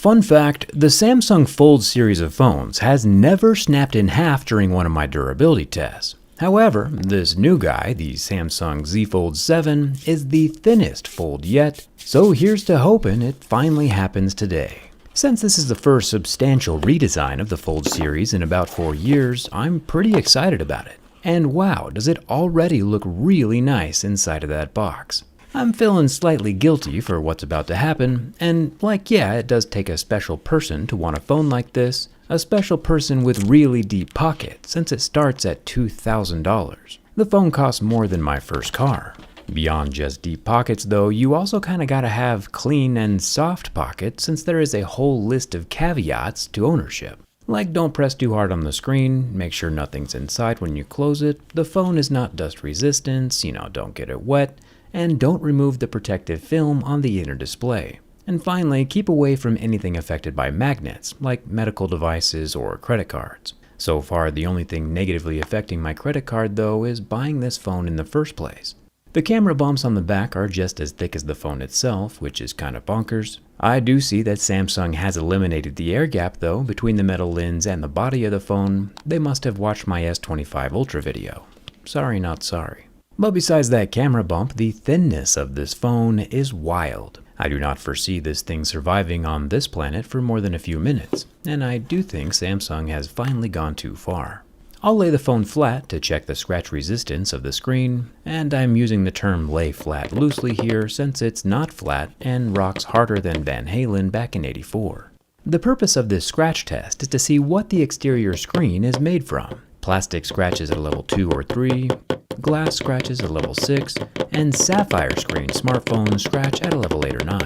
Fun fact, the Samsung Fold series of phones has never snapped in half during one of my durability tests. However, this new guy, the Samsung Z Fold 7, is the thinnest fold yet, so here's to hoping it finally happens today. Since this is the first substantial redesign of the Fold series in about 4 years, I'm pretty excited about it. And wow, does it already look really nice inside of that box. I'm feeling slightly guilty for what's about to happen, and yeah, it does take a special person to want a phone like this, a special person with really deep pockets since it starts at $2,000. The phone costs more than my first car. Beyond just deep pockets though, you also kinda gotta have clean and soft pockets since there is a whole list of caveats to ownership. Like don't press too hard on the screen, make sure nothing's inside when you close it, the phone is not dust resistant, don't get it wet, and don't remove the protective film on the inner display. And finally, keep away from anything affected by magnets, like medical devices or credit cards. So far, the only thing negatively affecting my credit card though is buying this phone in the first place. The camera bumps on the back are just as thick as the phone itself, which is kinda bonkers. I do see that Samsung has eliminated the air gap though between the metal lens and the body of the phone. They must have watched my S25 Ultra video. Sorry not sorry. But besides that camera bump, the thinness of this phone is wild. I do not foresee this thing surviving on this planet for more than a few minutes, and I do think Samsung has finally gone too far. I'll lay the phone flat to check the scratch resistance of the screen, and I'm using the term lay flat loosely here since it's not flat and rocks harder than Van Halen back in '84. The purpose of this scratch test is to see what the exterior screen is made from. Plastic scratches at a level 2 or 3, glass scratches at level 6, and sapphire screen smartphones scratch at a level 8 or 9.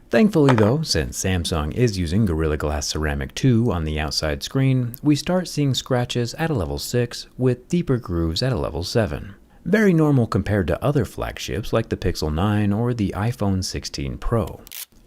Thankfully though, since Samsung is using Gorilla Glass Ceramic 2 on the outside screen, we start seeing scratches at a level 6 with deeper grooves at a level 7. Very normal compared to other flagships like the Pixel 9 or the iPhone 16 Pro.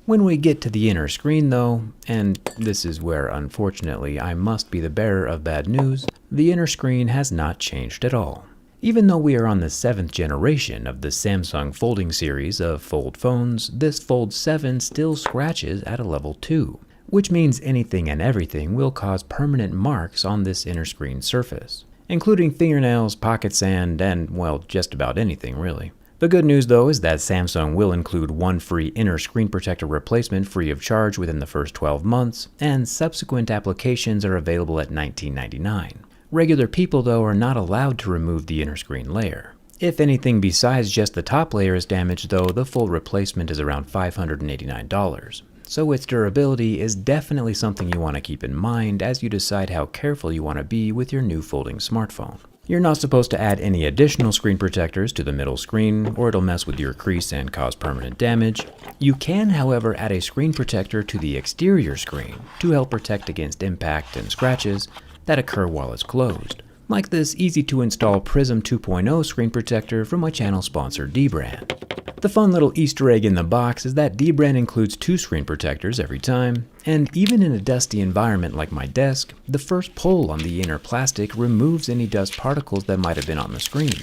When we get to the inner screen though, and this is where unfortunately I must be the bearer of bad news, the inner screen has not changed at all. Even though we are on the 7th generation of the Samsung Folding series of Fold phones, this Fold 7 still scratches at a level 2, which means anything and everything will cause permanent marks on this inner screen surface, including fingernails, pocket sand, and well, just about anything really. The good news though is that Samsung will include one free inner screen protector replacement free of charge within the first 12 months, and subsequent applications are available at $19.99. Regular people though are not allowed to remove the inner screen layer. If anything besides just the top layer is damaged though, the full replacement is around $589. So its durability is definitely something you want to keep in mind as you decide how careful you want to be with your new folding smartphone. You're not supposed to add any additional screen protectors to the middle screen or it'll mess with your crease and cause permanent damage. You can, however, add a screen protector to the exterior screen to help protect against impact and scratches that occur while it's closed, like this easy to install Prism 2.0 screen protector from my channel sponsor Dbrand. The fun little Easter egg in the box is that Dbrand includes 2 screen protectors every time, and even in a dusty environment like my desk, the first pull on the inner plastic removes any dust particles that might have been on the screen.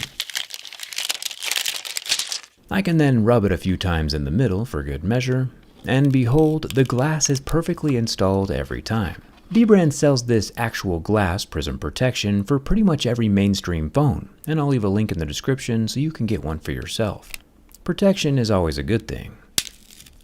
I can then rub it a few times in the middle for good measure, and behold, the glass is perfectly installed every time. Dbrand sells this actual glass prism protection for pretty much every mainstream phone, and I'll leave a link in the description so you can get one for yourself. Protection is always a good thing.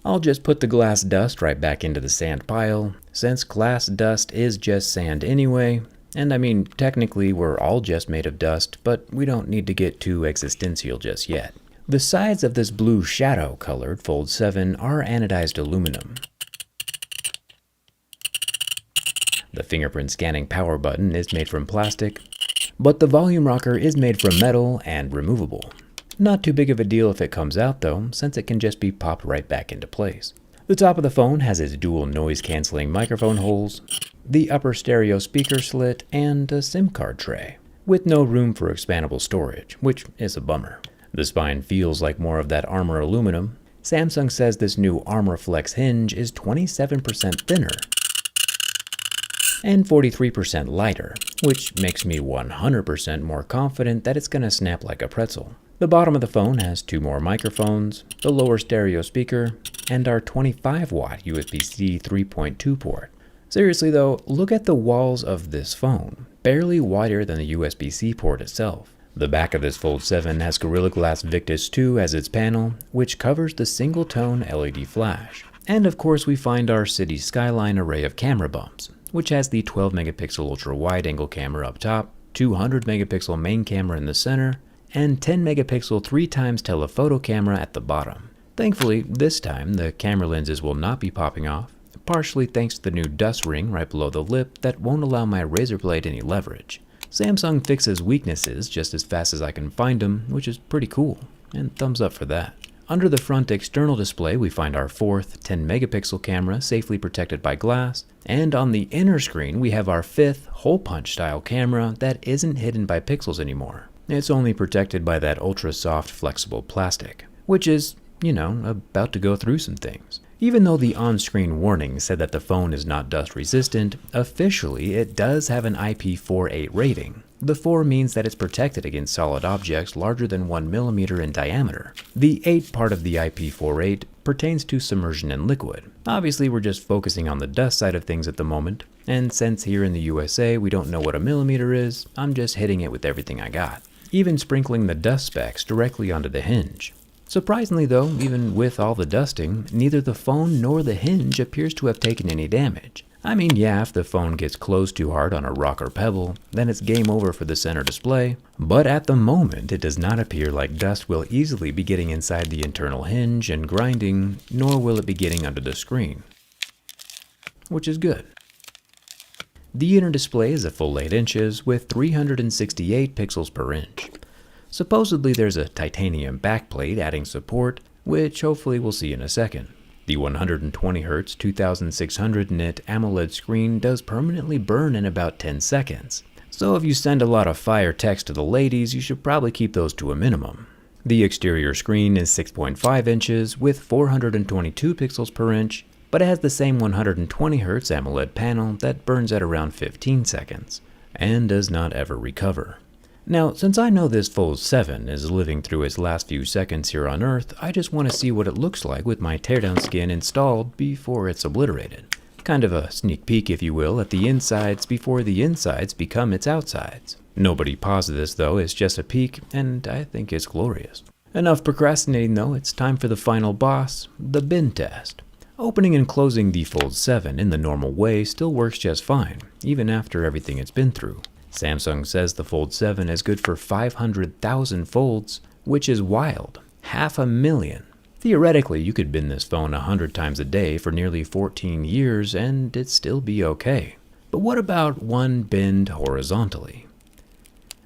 I'll just put the glass dust right back into the sand pile, since glass dust is just sand anyway, and I mean technically we're all just made of dust, but we don't need to get too existential just yet. The sides of this blue shadow colored Fold 7 are anodized aluminum. The fingerprint scanning power button is made from plastic, but the volume rocker is made from metal and removable. Not too big of a deal if it comes out though, since it can just be popped right back into place. The top of the phone has its dual noise cancelling microphone holes, the upper stereo speaker slit, and a SIM card tray, with no room for expandable storage, which is a bummer. The spine feels like more of that Armor aluminum. Samsung says this new Armor Flex hinge is 27% thinner and 43% lighter, which makes me 100% more confident that it's gonna snap like a pretzel. The bottom of the phone has 2 more microphones, the lower stereo speaker, and our 25-watt USB-C 3.2 port. Seriously though, look at the walls of this phone, barely wider than the USB-C port itself. The back of this Fold 7 has Gorilla Glass Victus 2 as its panel, which covers the single-tone LED flash. And of course we find our city skyline array of camera bumps, which has the 12-megapixel ultra-wide-angle camera up top, 200-megapixel main camera in the center, and 10-megapixel 3x telephoto camera at the bottom. Thankfully, this time the camera lenses will not be popping off, partially thanks to the new dust ring right below the lip that won't allow my razor blade any leverage. Samsung fixes weaknesses just as fast as I can find them, which is pretty cool, and thumbs up for that. Under the front external display, we find our 4th 10-megapixel camera safely protected by glass, and on the inner screen we have our 5th hole punch style camera that isn't hidden by pixels anymore. It's only protected by that ultra soft flexible plastic, which is, about to go through some things. Even though the on-screen warning said that the phone is not dust resistant, officially it does have an IP48 rating. The 4 means that it's protected against solid objects larger than 1 millimeter in diameter. The 8 part of the IP48 pertains to submersion in liquid. Obviously we're just focusing on the dust side of things at the moment, and since here in the USA we don't know what a millimeter is, I'm just hitting it with everything I got, even sprinkling the dust specs directly onto the hinge. Surprisingly though, even with all the dusting, neither the phone nor the hinge appears to have taken any damage. I mean, yeah, if the phone gets closed too hard on a rock or pebble, then it's game over for the center display, but at the moment it does not appear like dust will easily be getting inside the internal hinge and grinding, nor will it be getting under the screen, which is good. The inner display is a full 8 inches with 368 pixels per inch. Supposedly there's a titanium backplate adding support, which hopefully we'll see in a second. The 120Hz 2600 nit AMOLED screen does permanently burn in about 10 seconds. So if you send a lot of fire text to the ladies, you should probably keep those to a minimum. The exterior screen is 6.5 inches with 422 pixels per inch, but it has the same 120Hz AMOLED panel that burns at around 15 seconds, and does not ever recover. Now, since I know this Fold 7 is living through its last few seconds here on Earth, I just want to see what it looks like with my teardown skin installed before it's obliterated. Kind of a sneak peek, if you will, at the insides before the insides become its outsides. Nobody paused this though, it's just a peek, and I think it's glorious. Enough procrastinating though, it's time for the final boss, the bin test. Opening and closing the Fold 7 in the normal way still works just fine, even after everything it's been through. Samsung says the Fold 7 is good for 500,000 folds, which is wild. 500,000. Theoretically, you could bin this phone 100 times a day for nearly 14 years and it'd still be okay. But what about one binned horizontally?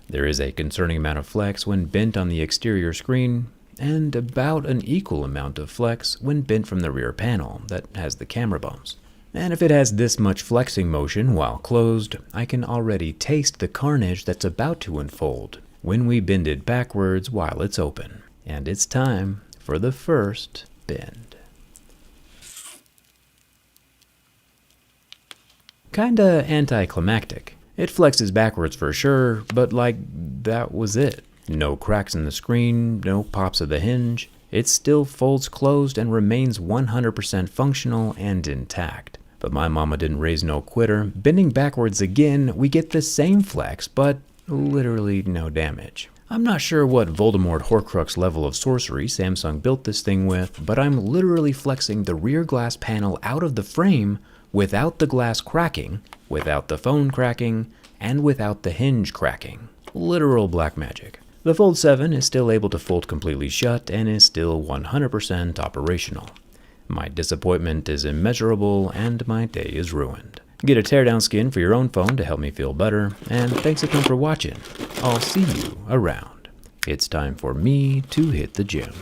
There is a concerning amount of flex when bent on the exterior screen, and about an equal amount of flex when bent from the rear panel that has the camera bumps. And if it has this much flexing motion while closed, I can already taste the carnage that's about to unfold when we bend it backwards while it's open. And it's time for the first bend. Kinda anticlimactic. It flexes backwards for sure, but that was it. No cracks in the screen, no pops of the hinge. It still folds closed and remains 100% functional and intact. But my mama didn't raise no quitter. Bending backwards again, we get the same flex, but literally no damage. I'm not sure what Voldemort Horcrux level of sorcery Samsung built this thing with, but I'm literally flexing the rear glass panel out of the frame without the glass cracking, without the phone cracking, and without the hinge cracking. Literal black magic. The Fold 7 is still able to fold completely shut and is still 100% operational. My disappointment is immeasurable and my day is ruined. Get a teardown skin for your own phone to help me feel better, and thanks again for watching. I'll see you around. It's time for me to hit the gym.